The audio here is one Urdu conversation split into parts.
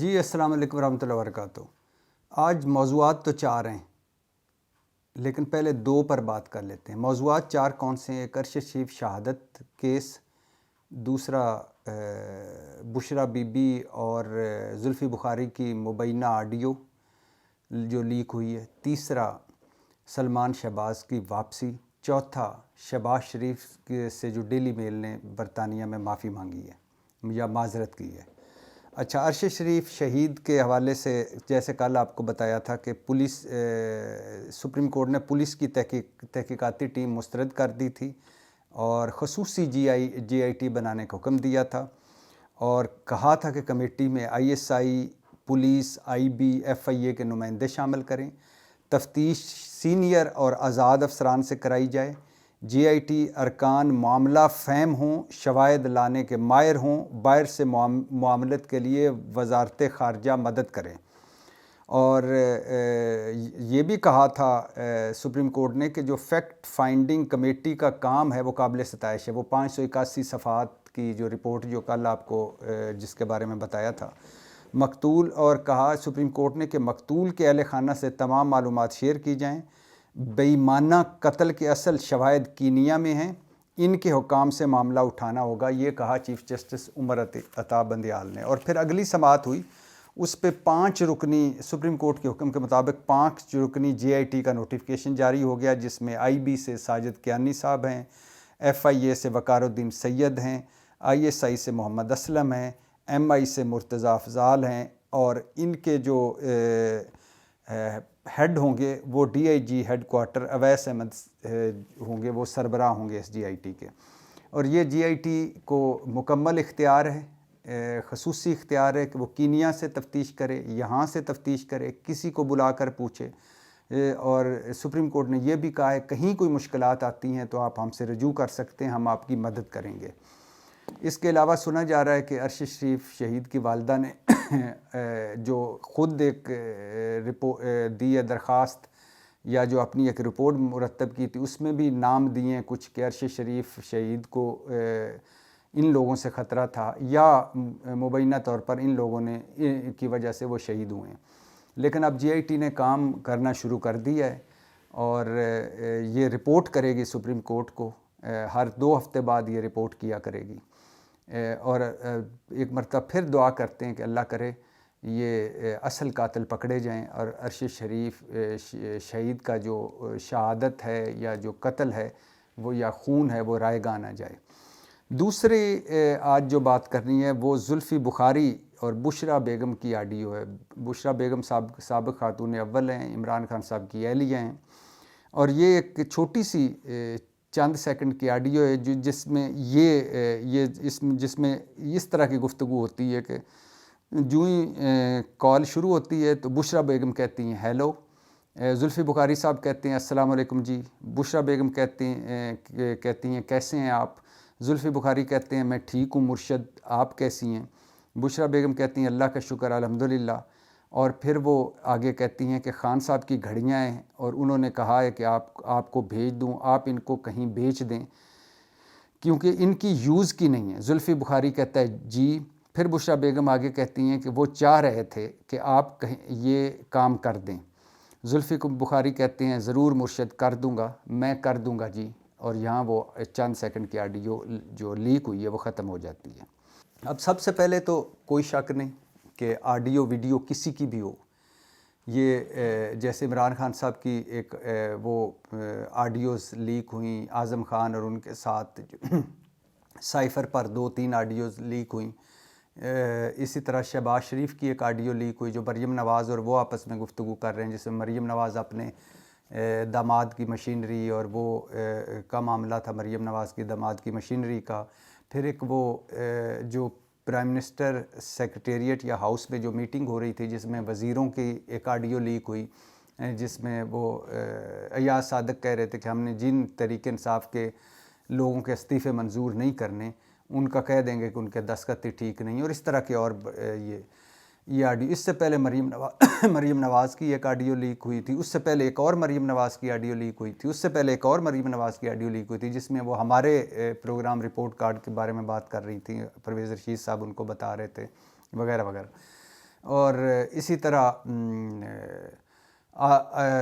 جی السلام علیکم ورحمۃ اللہ وبرکاتہ۔ آج موضوعات تو 4 ہیں لیکن پہلے 2 پر بات کر لیتے ہیں۔ موضوعات 4 کون سے ہیں؟ ایک ارشد شریف شہادت کیس، دوسرا بشرا بی بی اور زلفی بخاری کی مبینہ آڈیو جو لیک ہوئی ہے، تیسرا سلمان شہباز کی واپسی، چوتھا شہباز شریف سے جو ڈیلی میل نے برطانیہ میں معافی مانگی ہے یا معذرت کی ہے۔ اچھا، ارشد شریف شہید کے حوالے سے جیسے کل آپ کو بتایا تھا کہ پولیس سپریم کورٹ نے پولیس کی تحقیقاتی ٹیم مسترد کر دی تھی اور خصوصی جی آئی ٹی بنانے کا حکم دیا تھا اور کہا تھا کہ کمیٹی میں ISI، پولیس، IB، FIA کے نمائندے شامل کریں، تفتیش سینئر اور آزاد افسران سے کرائی جائے، GIT ارکان معاملہ فہم ہوں، شواہد لانے کے ماہر ہوں، باہر سے معاملت کے لیے وزارت خارجہ مدد کریں۔ اور یہ بھی کہا تھا سپریم کورٹ نے کہ جو فیکٹ فائنڈنگ کمیٹی کا کام ہے وہ قابل ستائش ہے۔ وہ 581 صفحات کی جو رپورٹ جو کل آپ کو جس کے بارے میں بتایا تھا، مقتول، اور کہا سپریم کورٹ نے کہ مقتول کے اہل خانہ سے تمام معلومات شیئر کی جائیں، بے ایمانہ قتل کے اصل شواہد کینیا میں ہیں، ان کے حکام سے معاملہ اٹھانا ہوگا، یہ کہا چیف جسٹس عمر عطا بندیال نے۔ اور پھر اگلی سماعت ہوئی، اس پہ 5 رکنی سپریم کورٹ کے حکم کے مطابق 5 رکنی GIT کا نوٹیفیکیشن جاری ہو گیا، جس میں IB سے ساجد کیانی صاحب ہیں، FIA سے وقار الدین سید ہیں، ISI سے محمد اسلم ہیں، MI سے مرتضی افضال ہیں، اور ان کے جو ہیڈ ہوں گے وہ DIG headquarter Awais Ahmed ہوں گے، وہ سربراہ ہوں گے اس GIT کے۔ اور یہ GIT کو مکمل اختیار ہے، خصوصی اختیار ہے کہ وہ کینیا سے تفتیش کرے، یہاں سے تفتیش کرے، کسی کو بلا کر پوچھے، اور سپریم کورٹ نے یہ بھی کہا ہے کہیں کوئی مشکلات آتی ہیں تو آپ ہم سے رجوع کر سکتے ہیں، ہم آپ کی مدد کریں گے۔ اس کے علاوہ سنا جا رہا ہے کہ ارشد شریف شہید کی والدہ نے جو خود ایک دی ہے درخواست یا جو اپنی ایک رپورٹ مرتب کی تھی، اس میں بھی نام دیے ہیں کچھ کہ ارشد شریف شہید کو ان لوگوں سے خطرہ تھا یا مبینہ طور پر ان لوگوں نے کی وجہ سے وہ شہید ہوئے ہیں۔ لیکن اب GIT نے کام کرنا شروع کر دیا ہے اور یہ رپورٹ کرے گی سپریم کورٹ کو، ہر 2 ہفتے بعد یہ رپورٹ کیا کرے گی، اور ایک مرتبہ پھر دعا کرتے ہیں کہ اللہ کرے یہ اصل قاتل پکڑے جائیں اور ارشد شریف شہید کا جو شہادت ہے یا جو قتل ہے وہ یا خون ہے وہ رائگان آ جائے۔ دوسری آج جو بات کرنی ہے وہ زلفی بخاری اور بشرا بیگم کی آڈیو ہے۔ بشرا بیگم سابق خاتون اول ہیں، عمران خان صاحب کی اہلیہ ہیں، اور یہ ایک چھوٹی سی چند سیکنڈ کی آڈیو ہے جس میں جس میں اس طرح کی گفتگو ہوتی ہے کہ جو ہی کال شروع ہوتی ہے تو بشرا بیگم کہتی ہیں ہیلو، زلفی بخاری صاحب کہتے ہیں السلام علیکم جی، بشرا بیگم کہتی ہیں کیسے ہیں آپ، زلفی بخاری کہتے ہیں میں ٹھیک ہوں مرشد، آپ کیسی ہیں، بشرا بیگم کہتی ہیں اللہ کا شکر الحمدللہ، اور پھر وہ آگے کہتی ہیں کہ خان صاحب کی گھڑیاں ہیں اور انہوں نے کہا ہے کہ آپ کو بھیج دوں، آپ ان کو کہیں بیچ دیں کیونکہ ان کی یوز کی نہیں ہے۔ زلفی بخاری کہتا ہے جی، پھر بشرا بیگم آگے کہتی ہیں کہ وہ چاہ رہے تھے کہ آپ کہیں یہ کام کر دیں۔ زلفی بخاری کہتے ہیں ضرور مرشد کر دوں گا، میں کر دوں گا جی، اور یہاں وہ چند سیکنڈ کی آڈیو جو لیک ہوئی ہے وہ ختم ہو جاتی ہے۔ اب سب سے پہلے تو کوئی شک نہیں کہ آڈیو ویڈیو کسی کی بھی ہو، یہ جیسے عمران خان صاحب کی ایک وہ آڈیوز لیک ہوئیں، اعظم خان اور ان کے ساتھ سائفر پر 2-3 آڈیوز لیک ہوئیں، اسی طرح شہباز شریف کی ایک آڈیو لیک ہوئی جو مریم نواز اور وہ آپس میں گفتگو کر رہے ہیں، جس میں مریم نواز اپنے داماد کی مشینری اور وہ کا معاملہ تھا مریم نواز کی داماد کی مشینری کا۔ پھر ایک وہ جو پرائم منسٹر سیکریٹریٹ یا ہاؤس میں جو میٹنگ ہو رہی تھی جس میں وزیروں کی ایک آڈیو لیک ہوئی، جس میں وہ ایاز صادق کہہ رہے تھے کہ ہم نے جن تحریک انصاف کے لوگوں کے استعفے منظور نہیں کرنے ان کا کہہ دیں گے کہ ان کے دستخط ٹھیک نہیں، اور اس طرح کے اور یہ آڈیو۔ اس سے پہلے مریم نواز کی ایک آڈیو لیک ہوئی تھی، اس سے پہلے ایک اور مریم نواز کی آڈیو لیک ہوئی تھی، اس سے پہلے ایک اور مریم نواز کی آڈیو لیک ہوئی تھی جس میں وہ ہمارے پروگرام رپورٹ کارڈ کے بارے میں بات کر رہی تھیں، پرویز رشید صاحب ان کو بتا رہے تھے وغیرہ وغیرہ۔ اور اسی طرح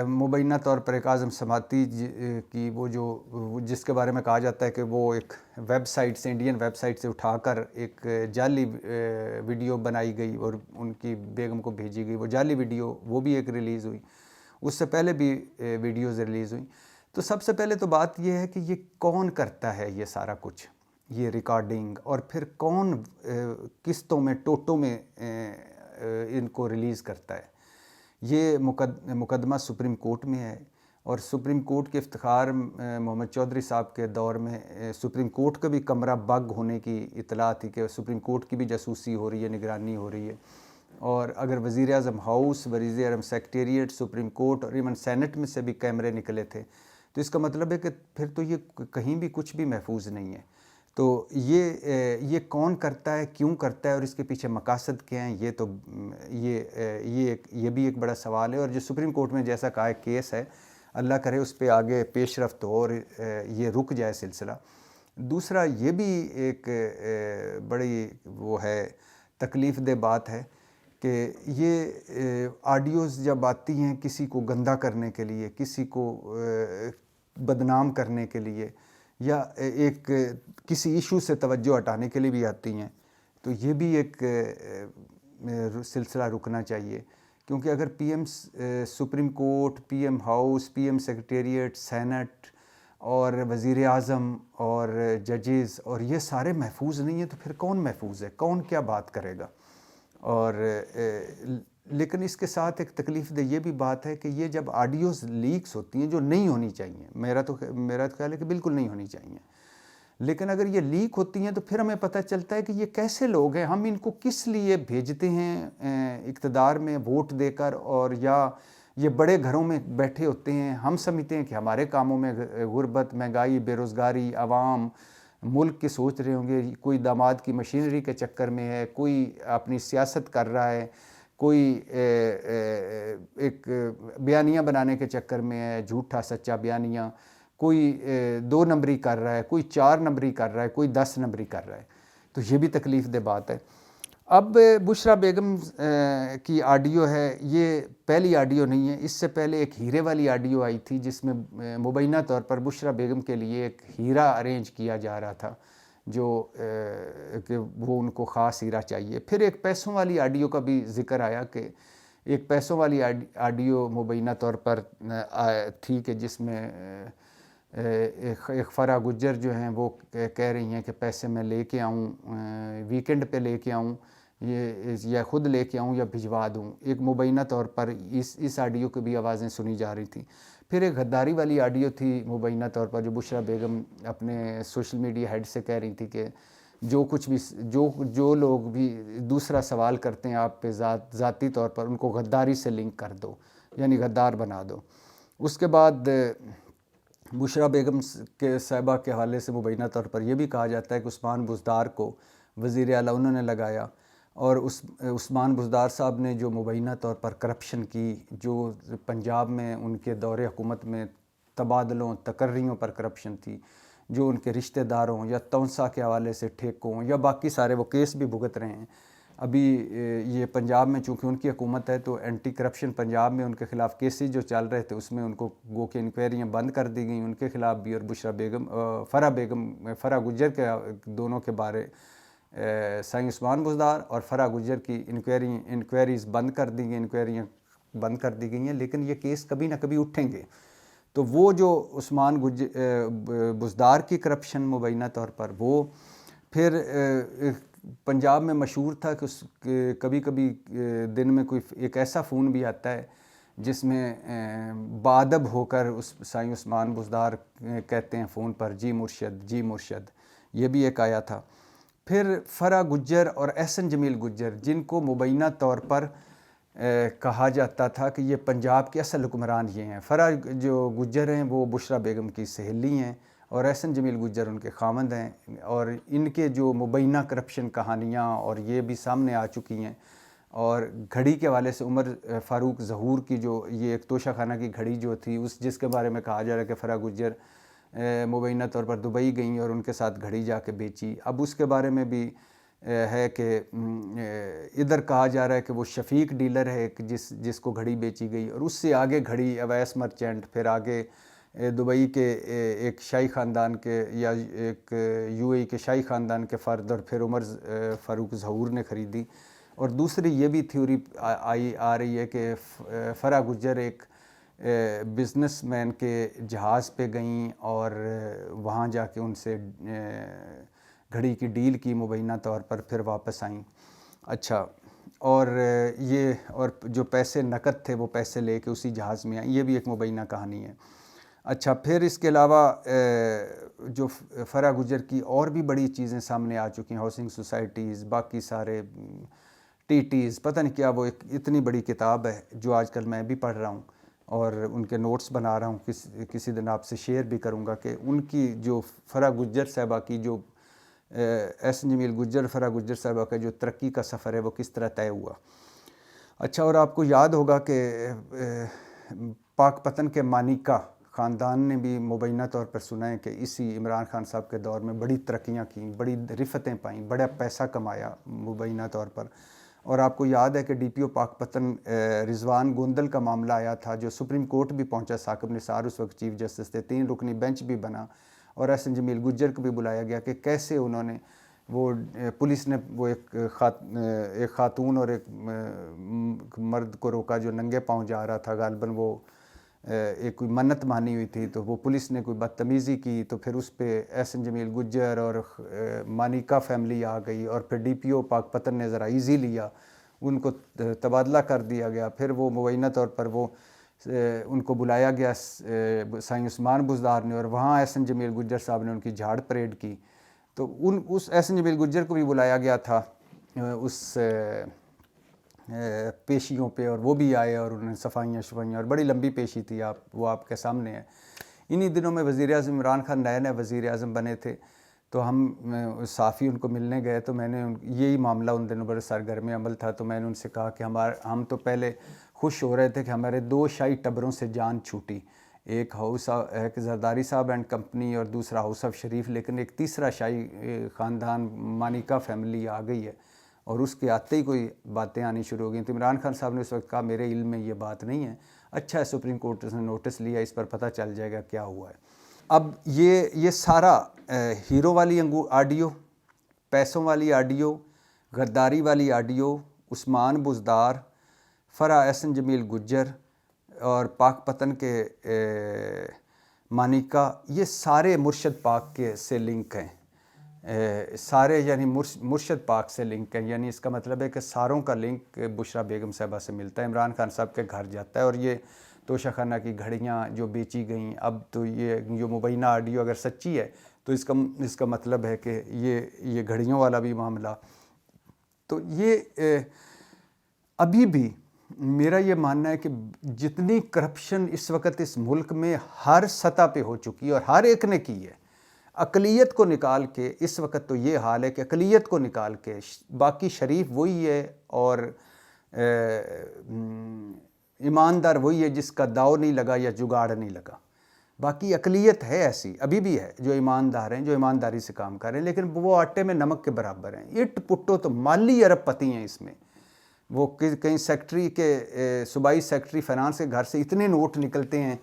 مبینہ طور پر ایک اعظم سماعتی کی وہ جو جس کے بارے میں کہا جاتا ہے کہ وہ ایک ویب سائٹ سے انڈین ویب سائٹ سے اٹھا کر ایک جعلی ویڈیو بنائی گئی اور ان کی بیگم کو بھیجی گئی، وہ جعلی ویڈیو وہ بھی ایک ریلیز ہوئی، اس سے پہلے بھی ویڈیوز ریلیز ہوئیں۔ تو سب سے پہلے تو بات یہ ہے کہ یہ کون کرتا ہے یہ سارا کچھ، یہ ریکارڈنگ، اور پھر کون قسطوں میں ٹوٹوں میں ان کو ریلیز کرتا ہے۔ یہ مقدمہ سپریم کورٹ میں ہے، اور سپریم کورٹ کے افتخار محمد چودھری صاحب کے دور میں سپریم کورٹ کا بھی کمرہ بگ ہونے کی اطلاع تھی کہ سپریم کورٹ کی بھی جاسوسی ہو رہی ہے، نگرانی ہو رہی ہے، اور اگر وزیر اعظم ہاؤس، وزیر اعظم سیکریٹریٹ، سپریم کورٹ اور ایون سینٹ میں سے بھی کیمرے نکلے تھے، تو اس کا مطلب ہے کہ پھر تو یہ کہیں بھی کچھ بھی محفوظ نہیں ہے۔ تو یہ کون کرتا ہے، کیوں کرتا ہے، اور اس کے پیچھے مقاصد کیا ہیں، یہ تو یہ بھی ایک بڑا سوال ہے۔ اور جو سپریم کورٹ میں جیسا کہا ہے کیس ہے، اللہ کرے اس پہ آگے پیش رفت ہو اور یہ رک جائے سلسلہ۔ دوسرا یہ بھی ایک بڑی وہ ہے، تکلیف دہ بات ہے کہ یہ آڈیوز جب آتی ہیں کسی کو گندہ کرنے کے لیے، کسی کو بدنام کرنے کے لیے، یا ایک کسی ایشو سے توجہ ہٹانے کے لیے بھی آتی ہیں، تو یہ بھی ایک سلسلہ رکنا چاہیے، کیونکہ اگر P M supreme court, P M house, P M secretariat, senate اور وزیر اعظم اور ججز اور یہ سارے محفوظ نہیں ہیں، تو پھر کون محفوظ ہے، کون کیا بات کرے گا؟ اور لیکن اس کے ساتھ ایک تکلیف دہ یہ بھی بات ہے کہ یہ جب آڈیوز لیکس ہوتی ہیں جو نہیں ہونی چاہیے، میرا تو خیال ہے کہ بالکل نہیں ہونی چاہیے، لیکن اگر یہ لیک ہوتی ہیں تو پھر ہمیں پتہ چلتا ہے کہ یہ کیسے لوگ ہیں، ہم ان کو کس لیے بھیجتے ہیں اقتدار میں ووٹ دے کر، اور یا یہ بڑے گھروں میں بیٹھے ہوتے ہیں، ہم سمجھتے ہیں کہ ہمارے کاموں میں غربت، مہنگائی، بے روزگاری، عوام ملک کے سوچ رہے ہوں گے، کوئی داماد کی مشینری کے چکر میں ہے، کوئی اپنی سیاست کر رہا ہے، کوئی ایک بیانیہ بنانے کے چکر میں ہے، جھوٹا سچا بیانیہ، کوئی 2 نمبری کر رہا ہے، کوئی 4 نمبری کر رہا ہے، کوئی 10 نمبری کر رہا ہے، تو یہ بھی تکلیف دہ بات ہے۔ اب بشریٰ بیگم کی آڈیو ہے، یہ پہلی آڈیو نہیں ہے، اس سے پہلے ایک ہیرے والی آڈیو آئی تھی جس میں مبینہ طور پر بشریٰ بیگم کے لیے ایک ہیرا ارینج کیا جا رہا تھا، جو کہ وہ ان کو خاص ہیرا چاہیے۔ پھر ایک پیسوں والی آڈیو کا بھی ذکر آیا کہ ایک پیسوں والی آڈیو مبینہ طور پر تھی کہ جس میں ایک فرح گجر جو ہیں وہ کہہ رہی ہیں کہ پیسے میں لے کے آؤں، ویکنڈ پہ لے کے آؤں، یا خود لے کے آؤں یا بھجوا دوں۔ ایک مبینہ طور پر اس آڈیو کی بھی آوازیں سنی جا رہی تھیں۔ پھر ایک غداری والی آڈیو تھی مبینہ طور پر، جو بشریٰ بیگم اپنے سوشل میڈیا ہیڈ سے کہہ رہی تھی کہ جو کچھ بھی جو لوگ بھی دوسرا سوال کرتے ہیں آپ پہ ذاتی طور پر، ان کو غداری سے لنک کر دو، یعنی غدار بنا دو۔ اس کے بعد بشریٰ بیگم کے صاحبہ کے حوالے سے مبینہ طور پر یہ بھی کہا جاتا ہے کہ عثمان بزدار کو وزیر اعلیٰ انہوں نے لگایا، اور عثمان بزدار صاحب نے جو مبینہ طور پر کرپشن کی، جو پنجاب میں ان کے دور حکومت میں تبادلوں، تقرریوں پر کرپشن تھی، جو ان کے رشتہ داروں یا تونسا کے حوالے سے ٹھیکوں یا باقی سارے وہ کیس بھی بھگت رہے ہیں۔ ابھی یہ پنجاب میں چونکہ ان کی حکومت ہے تو اینٹی کرپشن پنجاب میں ان کے خلاف کیسز جو چل رہے تھے اس میں ان کو گو کہ انکوائریاں بند کر دی گئیں ان کے خلاف بھی، اور بشریٰ بیگم، فرح گجر کے دونوں کے بارے سائیں عثمان بزدار اور فرح گجر کی انکوائریز بند کر دی گئی، انکوائریاں بند کر دی گئی ہیں، لیکن یہ کیس کبھی نہ کبھی اٹھیں گے۔ تو وہ جو عثمان بزدار کی کرپشن مبینہ طور پر، وہ پھر پنجاب میں مشہور تھا کہ کبھی کبھی دن میں کوئی ایک ایسا فون بھی آتا ہے جس میں بادب ہو کر سائیں عثمان بزدار کہتے ہیں فون پر، جی مرشد، جی مرشد، یہ بھی ایک آیا تھا۔ پھر فرح گجر اور احسن جمیل گجر، جن کو مبینہ طور پر کہا جاتا تھا کہ یہ پنجاب کے اصل حکمران یہ ہیں۔ فرح جو گجر ہیں وہ بشریٰ بیگم کی سہیلی ہیں، اور احسن جمیل گجر ان کے خاوند ہیں، اور ان کے جو مبینہ کرپشن کہانیاں اور یہ بھی سامنے آ چکی ہیں۔ اور گھڑی کے حوالے سے عمر فاروق ظہور کی جو یہ ایک توشہ خانہ کی گھڑی جو تھی، جس کے بارے میں کہا جا رہا ہے کہ فرح گجر مبینہ طور پر دبئی گئیں اور ان کے ساتھ گھڑی جا کے بیچی۔ اب اس کے بارے میں بھی ہے کہ ادھر کہا جا رہا ہے کہ وہ شفیق ڈیلر ہے ایک جس کو گھڑی بیچی گئی، اور اس سے آگے گھڑی اویس مرچنٹ، پھر آگے دبئی کے ایک شاہی خاندان کے یا ایک یو اے ای کے شاہی خاندان کے فرد، اور پھر عمر فاروق ظہور نے خریدی۔ اور دوسری یہ بھی تھیوری آ رہی ہے کہ فرح گجر ایک بزنس مین کے جہاز پہ گئیں اور وہاں جا کے ان سے گھڑی کی ڈیل کی مبینہ طور پر، پھر واپس آئیں۔ اچھا، اور جو پیسے نقد تھے وہ پیسے لے کے اسی جہاز میں آئیں، یہ بھی ایک مبینہ کہانی ہے۔ اچھا، پھر اس کے علاوہ جو فرح گجر کی اور بھی بڑی چیزیں سامنے آ چکی ہیں، ہاؤسنگ سوسائٹیز، باقی سارے ٹی ٹیز، پتہ نہیں کیا، وہ ایک اتنی بڑی کتاب ہے جو آج کل میں بھی پڑھ رہا ہوں اور ان کے نوٹس بنا رہا ہوں، کسی دن آپ سے شیئر بھی کروں گا کہ ان کی جو فرح گجر صاحبہ کی جو احسن جمیل گجر فرح گجر صاحبہ کا جو ترقی کا سفر ہے وہ کس طرح طے ہوا۔ اچھا، اور آپ کو یاد ہوگا کہ پاک پتن کے مانیکا خاندان نے بھی مبینہ طور پر سنا ہے کہ اسی عمران خان صاحب کے دور میں بڑی ترقیاں کیں، بڑی رفتیں پائیں، بڑا پیسہ کمایا مبینہ طور پر۔ اور آپ کو یاد ہے کہ ڈی پی او پاک پتن رضوان گوندل کا معاملہ آیا تھا، جو سپریم کورٹ بھی پہنچا، ثاقب نثار اس وقت چیف جسٹس تھے، 3 رکنی بینچ بھی بنا، اور احسن جمیل گجر کو بھی بلایا گیا کہ کیسے انہوں نے پولیس نے وہ ایک خاتون اور ایک مرد کو روکا جو ننگے پاؤں جا رہا تھا، غالباً وہ ایک کوئی منت مانی ہوئی تھی، تو وہ پولیس نے کوئی بدتمیزی کی، تو پھر اس پہ احسن جمیل گجر اور مانیکا فیملی آ گئی، اور پھر ڈی پی او پاک پتن نے ذرا ایزی لیا، ان کو تبادلہ کر دیا گیا۔ پھر وہ مبینہ طور پر وہ ان کو بلایا گیا سائیں عثمان بزدار نے، اور وہاں احسن جمیل گجر صاحب نے ان کی جھاڑ پریڈ کی، تو اس احسن جمیل گجر کو بھی بلایا گیا تھا اس پیشیوں پہ، اور وہ بھی آئے اور انہوں نے صفائیاں اور بڑی لمبی پیشی تھی، وہ آپ کے سامنے ہے۔ انہی دنوں میں وزیر اعظم عمران خان نئے وزیر اعظم بنے تھے، تو ہم صحافی ان کو ملنے گئے، تو میں نے یہی معاملہ ان دنوں بڑے سرگرم عمل تھا، تو میں نے ان سے کہا کہ ہم تو پہلے خوش ہو رہے تھے کہ ہمارے 2 شاہی ٹبروں سے جان چھوٹی، ایک زرداری صاحب اینڈ کمپنی اور دوسرا ہاؤس آف شریف، لیکن ایک تیسرا شاہی خاندان مانیکا فیملی آ گئی ہے، اور اس کے آتے ہی کوئی باتیں آنی شروع ہو گئیں۔ تو عمران خان صاحب نے اس وقت کہا میرے علم میں یہ بات نہیں ہے، اچھا ہے سپریم کورٹ نے نوٹس لیا، اس پر پتہ چل جائے گا کیا ہوا ہے۔ اب یہ سارا ہیرو والی آڈیو، پیسوں والی آڈیو، غداری والی آڈیو، عثمان بزدار، فرح احسن جمیل گجر اور پاک پتن کے مانیکا، یہ سارے مرشد پاک کے سے لنک ہیں، سارے یعنی مرشد پاک سے لنک ہیں، یعنی اس کا مطلب ہے کہ ساروں کا لنک بشرا بیگم صاحبہ سے ملتا ہے، عمران خان صاحب کے گھر جاتا ہے، اور یہ توشہ خانہ کی گھڑیاں جو بیچی گئیں، اب تو یہ جو مبینہ آڈیو اگر سچی ہے تو اس کا مطلب ہے کہ یہ گھڑیوں والا بھی معاملہ، تو یہ ابھی بھی میرا یہ ماننا ہے کہ جتنی کرپشن اس وقت اس ملک میں ہر سطح پہ ہو چکی ہے اور ہر ایک نے کی ہے، اقلیت کو نکال کے اس وقت تو یہ حال ہے کہ اقلیت کو نکال کے باقی شریف وہی ہے اور ایماندار وہی ہے جس کا داؤ نہیں لگا یا جگاڑ نہیں لگا، باقی اقلیت ہے ایسی ابھی بھی ہے جو ایماندار ہیں، جو ایمانداری سے کام کر رہے ہیں، لیکن وہ آٹے میں نمک کے برابر ہیں، اٹ پٹو تو مالی ارب پتی ہیں اس میں، وہ کہیں سیکٹری کے صوبائی سیکٹری فائنانس کے گھر سے اتنے نوٹ نکلتے ہیں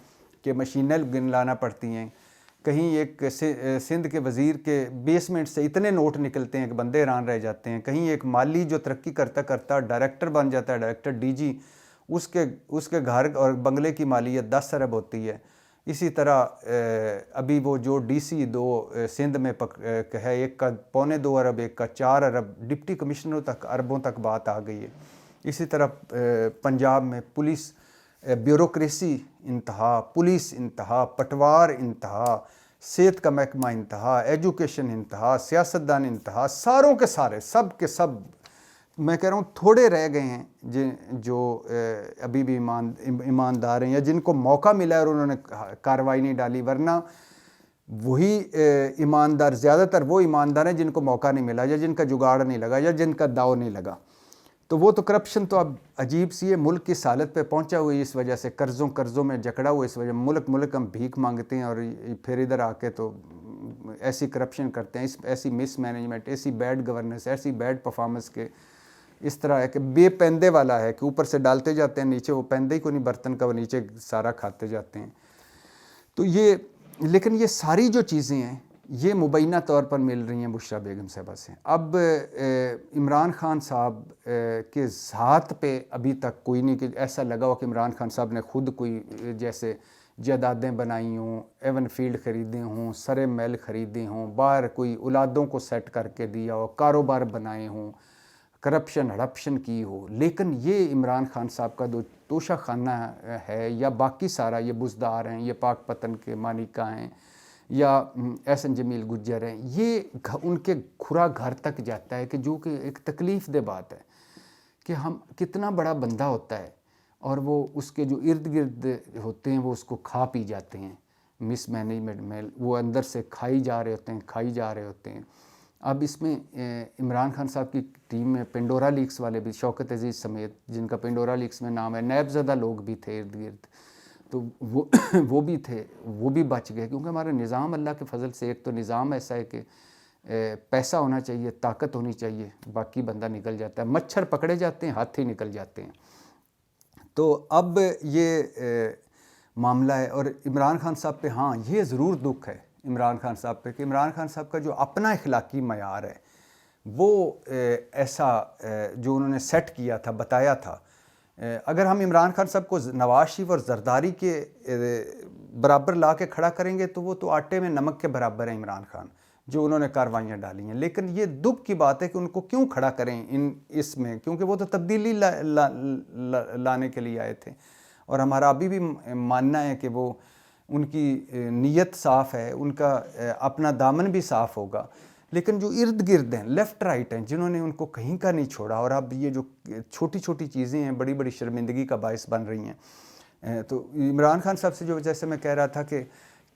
کہ مشینیں گن لانا پڑتی ہیں، کہیں ایک سندھ کے وزیر کے بیسمنٹ سے اتنے نوٹ نکلتے ہیں کہ بندے حیران رہ جاتے ہیں، کہیں ایک مالی جو ترقی کرتا کرتا ڈائریکٹر بن جاتا ہے، ڈائریکٹر ڈی جی، اس کے گھر اور بنگلے کی مالیت 10 ارب ہوتی ہے۔ اسی طرح ابھی وہ جو ڈی سی 2 سندھ میں ہے، ایک کا 2.25 ارب، ایک کا 4 ارب، ڈپٹی کمشنروں تک اربوں تک بات آ گئی ہے۔ اسی طرح پنجاب میں پولیس بیوروکریسی انتہا، پولیس انتہا، پٹوار انتہا، صحت کا محکمہ انتہا، ایجوکیشن انتہا، سیاستدان انتہا، ساروں کے سارے سب کے سب، میں کہہ رہا ہوں تھوڑے رہ گئے ہیں جو ابھی بھی ایماندار ہیں یا جن کو موقع ملا اور انہوں نے کارروائی نہیں ڈالی، ورنہ وہی ایماندار، زیادہ تر وہ ایماندار ہیں جن کو موقع نہیں ملا یا جن کا جگاڑ نہیں لگا یا جن کا داؤ نہیں لگا، تو وہ تو کرپشن تو اب عجیب سی ہے، ملک کی حالت پہ پہنچا ہوئی اس وجہ سے، قرضوں میں جکڑا ہوا اس وجہ، ملک ہم بھیک مانگتے ہیں اور پھر ادھر آ کے تو ایسی کرپشن کرتے ہیں, ایسی مس مینجمنٹ, ایسی بیڈ گورننس, ایسی بیڈ پرفارمنس کے اس طرح ہے کہ بے پیندے والا ہے کہ اوپر سے ڈالتے جاتے ہیں نیچے, وہ پیندے ہی کو نہیں برتن کا, وہ نیچے سارا کھاتے جاتے ہیں. تو یہ لیکن یہ ساری جو چیزیں ہیں یہ مبینہ طور پر مل رہی ہیں بشریٰ بیگم صاحبہ سے. اب عمران خان صاحب کے ذات پہ ابھی تک کوئی نہیں کہ ایسا لگا ہو کہ عمران خان صاحب نے خود کوئی جیسے جائیدادیں بنائی ہوں, ایون فیلڈ خریدے ہوں, سرے محل خریدے ہوں, باہر کوئی اولادوں کو سیٹ کر کے دیا ہو, کاروبار بنائے ہوں, کرپشن ہڑپشن کی ہو. لیکن یہ عمران خان صاحب کا جو توشہ خانہ ہے, یا باقی سارا یہ بزدار ہیں, یہ پاک پتن کے مانیکا ہیں, یا احسن جمیل گجر ہیں, یہ ان کے کھرا گھر تک جاتا ہے کہ جو کہ ایک تکلیف دہ بات ہے کہ ہم کتنا بڑا بندہ ہوتا ہے اور وہ اس کے جو ارد گرد ہوتے ہیں وہ اس کو کھا پی جاتے ہیں مس مینجمنٹ میں, وہ اندر سے کھائی جا رہے ہوتے ہیں. اب اس میں عمران خان صاحب کی ٹیم میں پنڈورا لیکس والے بھی, شوکت عزیز سمیت, جن کا پنڈورا لیکس میں نام ہے, نیب زدہ لوگ بھی تھے ارد گرد, تو وہ بھی تھے, وہ بھی بچ گئے. کیونکہ ہمارا نظام اللہ کے فضل سے ایک تو نظام ایسا ہے کہ پیسہ ہونا چاہیے, طاقت ہونی چاہیے, باقی بندہ نکل جاتا ہے. مچھر پکڑے جاتے ہیں, ہاتھی نکل جاتے ہیں. تو اب یہ معاملہ ہے. اور عمران خان صاحب پہ ہاں یہ ضرور دکھ ہے عمران خان صاحب پہ کہ عمران خان صاحب کا جو اپنا اخلاقی معیار ہے وہ ایسا جو انہوں نے سیٹ کیا تھا, بتایا تھا, اگر ہم عمران خان صاحب کو نواز شریف اور زرداری کے برابر لا کے کھڑا کریں گے تو وہ تو آٹے میں نمک کے برابر ہیں عمران خان, جو انہوں نے کاروائیاں ڈالی ہیں. لیکن یہ دکھ کی بات ہے کہ ان کو کیوں کھڑا کریں اس میں, کیونکہ وہ تو تبدیلی لانے کے لیے آئے تھے. اور ہمارا ابھی بھی ماننا ہے کہ وہ ان کی نیت صاف ہے, ان کا اپنا دامن بھی صاف ہوگا. لیکن جو ارد گرد ہیں, لیفٹ رائٹ ہیں, جنہوں نے ان کو کہیں کا نہیں چھوڑا, اور اب یہ جو چھوٹی چھوٹی چیزیں ہیں بڑی بڑی شرمندگی کا باعث بن رہی ہیں. تو عمران خان صاحب سے جو جیسے میں کہہ رہا تھا کہ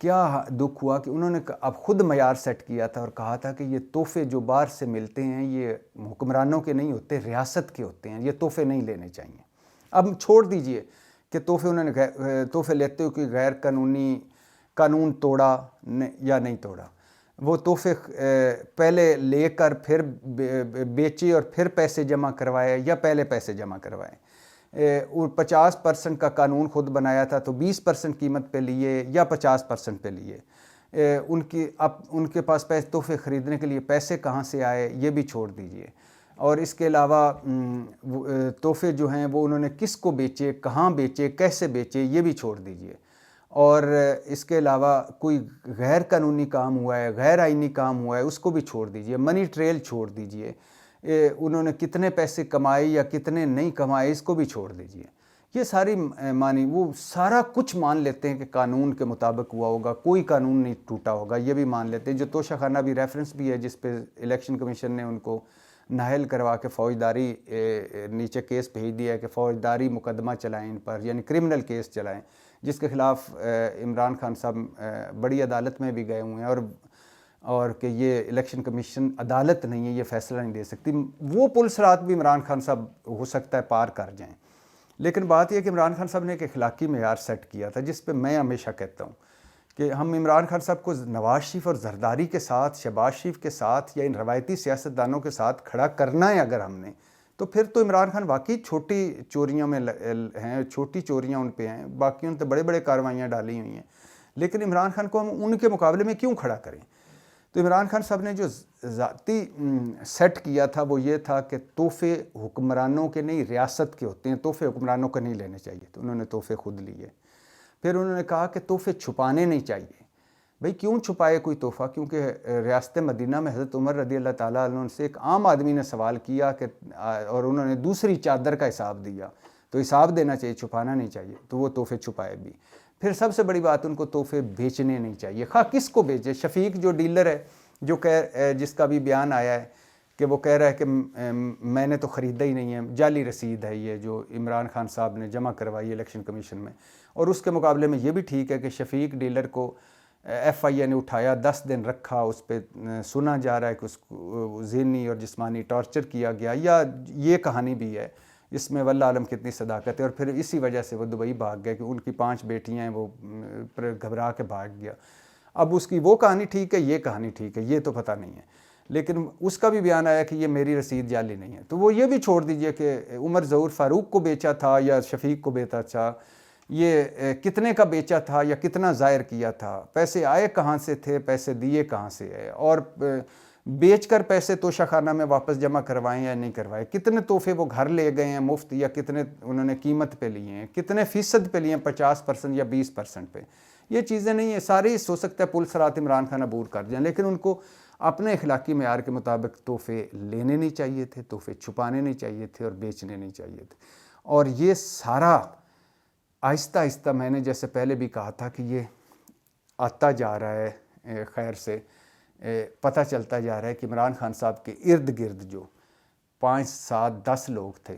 کیا دکھ ہوا کہ انہوں نے اب خود معیار سیٹ کیا تھا اور کہا تھا کہ یہ تحفے جو باہر سے ملتے ہیں یہ حکمرانوں کے نہیں ہوتے, ریاست کے ہوتے ہیں, یہ تحفے نہیں لینے چاہیے. اب چھوڑ دیجئے کہ تحفے انہوں نے تحفے لیتے ہو کہ غیر قانونی قانون توڑا یا نہیں توڑا, وہ تحفے پہلے لے کر پھر بیچے اور پھر پیسے جمع کروائے یا پہلے پیسے جمع کروائے. 50% کا قانون خود بنایا تھا تو 20% قیمت پہ لیے یا 50% پہ لیے. ان کے پاس تحفے خریدنے کے لیے پیسے کہاں سے آئے یہ بھی چھوڑ دیجئے. اور اس کے علاوہ تحفے جو ہیں وہ انہوں نے کس کو بیچے, کہاں بیچے, کیسے بیچے یہ بھی چھوڑ دیجئے. اور اس کے علاوہ کوئی غیر قانونی کام ہوا ہے, غیر آئینی کام ہوا ہے, اس کو بھی چھوڑ دیجئے. منی ٹریل چھوڑ دیجئے, انہوں نے کتنے پیسے کمائے یا کتنے نہیں کمائے اس کو بھی چھوڑ دیجئے. یہ ساری وہ سارا کچھ مان لیتے ہیں کہ قانون کے مطابق ہوا ہوگا, کوئی قانون نہیں ٹوٹا ہوگا, یہ بھی مان لیتے ہیں. جو توشہ خانہ بھی ریفرنس بھی ہے جس پہ الیکشن کمیشن نے ان کو نااہل کروا کے فوجداری نیچے کیس بھیج دیا ہے کہ فوجداری مقدمہ چلائیں ان پر, یعنی کرمنل کیس چلائیں, جس کے خلاف عمران خان صاحب بڑی عدالت میں بھی گئے ہوئے ہیں اور کہ یہ الیکشن کمیشن عدالت نہیں ہے, یہ فیصلہ نہیں دے سکتی. وہ پل رات بھی عمران خان صاحب ہو سکتا ہے پار کر جائیں. لیکن بات یہ کہ عمران خان صاحب نے ایک اخلاقی معیار سیٹ کیا تھا جس پہ میں ہمیشہ کہتا ہوں کہ ہم عمران خان صاحب کو نواز شریف اور زرداری کے ساتھ, شہباز شریف کے ساتھ یا ان روایتی سیاستدانوں کے ساتھ کھڑا کرنا ہے اگر ہم نے, تو پھر تو عمران خان واقعی چھوٹی چوریوں میں ہیں, چھوٹی چوریاں ان پہ ہیں, باقی ان پہ بڑے بڑے کاروائیاں ڈالی ہوئی ہیں. لیکن عمران خان کو ہم ان کے مقابلے میں کیوں کھڑا کریں؟ تو عمران خان صاحب نے جو ذاتی سیٹ کیا تھا وہ یہ تھا کہ تحفے حکمرانوں کے نہیں ریاست کے ہوتے ہیں, تحفے حکمرانوں کو نہیں لینے چاہیے. تو انہوں نے تحفے خود لیے. پھر انہوں نے کہا کہ تحفے چھپانے نہیں چاہیے. بھئی کیوں چھپائے کوئی تحفہ؟ کیونکہ ریاست مدینہ میں حضرت عمر رضی اللہ تعالیٰ عنہ سے ایک عام آدمی نے سوال کیا کہ اور انہوں نے دوسری چادر کا حساب دیا, تو حساب دینا چاہیے, چھپانا نہیں چاہیے. تو وہ تحفے چھپائے بھی. پھر سب سے بڑی بات, ان کو تحفے بیچنے نہیں چاہیے, خواہ کس کو بیچے. شفیق جو ڈیلر ہے, جو جس کا بھی بیان آیا ہے کہ وہ کہہ رہا ہے کہ میں نے تو خریدا ہی نہیں ہے, جعلی رسید ہے یہ جو عمران خان صاحب نے جمع کروائی الیکشن کمیشن میں. اور اس کے مقابلے میں یہ بھی ٹھیک ہے کہ شفیق ڈیلر کو ایف آئی اے نے اٹھایا, 10 دن رکھا, اس پہ سنا جا رہا ہے کہ اس کو ذہنی اور جسمانی ٹارچر کیا گیا, یا یہ کہانی بھی ہے. اس میں واللہ عالم کتنی صداقت ہے. اور پھر اسی وجہ سے وہ دبئی بھاگ گئے کہ ان کی 5 بیٹیاں ہیں, وہ گھبرا کے بھاگ گیا. اب اس کی وہ کہانی ٹھیک ہے، یہ کہانی ٹھیک ہے، یہ تو پتہ نہیں ہے، لیکن اس کا بھی بیان آیا کہ یہ میری رسید جعلی نہیں ہے۔ تو وہ یہ بھی چھوڑ دیجئے کہ عمر ظہور فاروق کو بیچا تھا یا شفیق کو بیچا تھا، یہ کتنے کا بیچا تھا یا کتنا ظاہر کیا تھا، پیسے آئے کہاں سے تھے، پیسے دیے کہاں سے ہے، اور بیچ کر پیسے توشہ خانہ میں واپس جمع کروائیں یا نہیں کروائے، کتنے تحفے وہ گھر لے گئے ہیں مفت، یا کتنے انہوں نے قیمت پہ لیے ہیں، کتنے فیصد پہ لیے ہیں، 50% یا 20% پہ، یہ چیزیں نہیں ہیں۔ سارے ہو سکتا ہے پل سرات عمران خان عبور کر جائیں، لیکن ان کو اپنے اخلاقی معیار کے مطابق تحفے لینے نہیں چاہیے تھے، تحفے چھپانے نہیں چاہیے تھے، اور بیچنے نہیں چاہیے تھے۔ اور یہ سارا آہستہ آہستہ، میں نے جیسے پہلے بھی کہا تھا کہ یہ آتا جا رہا ہے، خیر سے پتہ چلتا جا رہا ہے کہ عمران خان صاحب کے ارد گرد جو 5 7 10 لوگ تھے،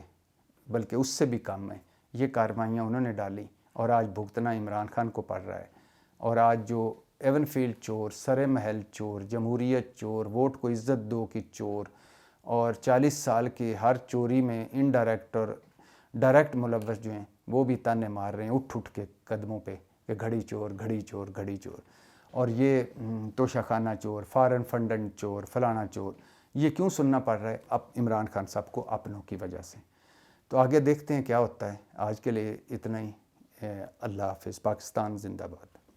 بلکہ اس سے بھی کم ہیں، یہ کارروائیاں انہوں نے ڈالی، اور آج بھگتنا عمران خان کو پڑ رہا ہے۔ اور آج جو ایون فیلڈ چور، سر محل چور، جمہوریت چور، ووٹ کو عزت دو کی چور، اور 40 سال کی ہر چوری میں انڈائریکٹ اور ڈائریکٹ ملوث جو ہیں، وہ بھی تانے مار رہے ہیں اٹھ اٹھ کے قدموں پہ کہ گھڑی چور، گھڑی چور، گھڑی چور، اور یہ توشہ خانہ چور، فارن فنڈنگ چور، فلانا چور، یہ کیوں سننا پڑ رہا ہے؟ اب عمران خان صاحب کو اپنوں کی وجہ سے۔ تو آگے دیکھتے ہیں کیا ہوتا ہے۔ آج کے لیے اتنا ہی۔ اللہ حافظ۔ پاکستان زندہ باد۔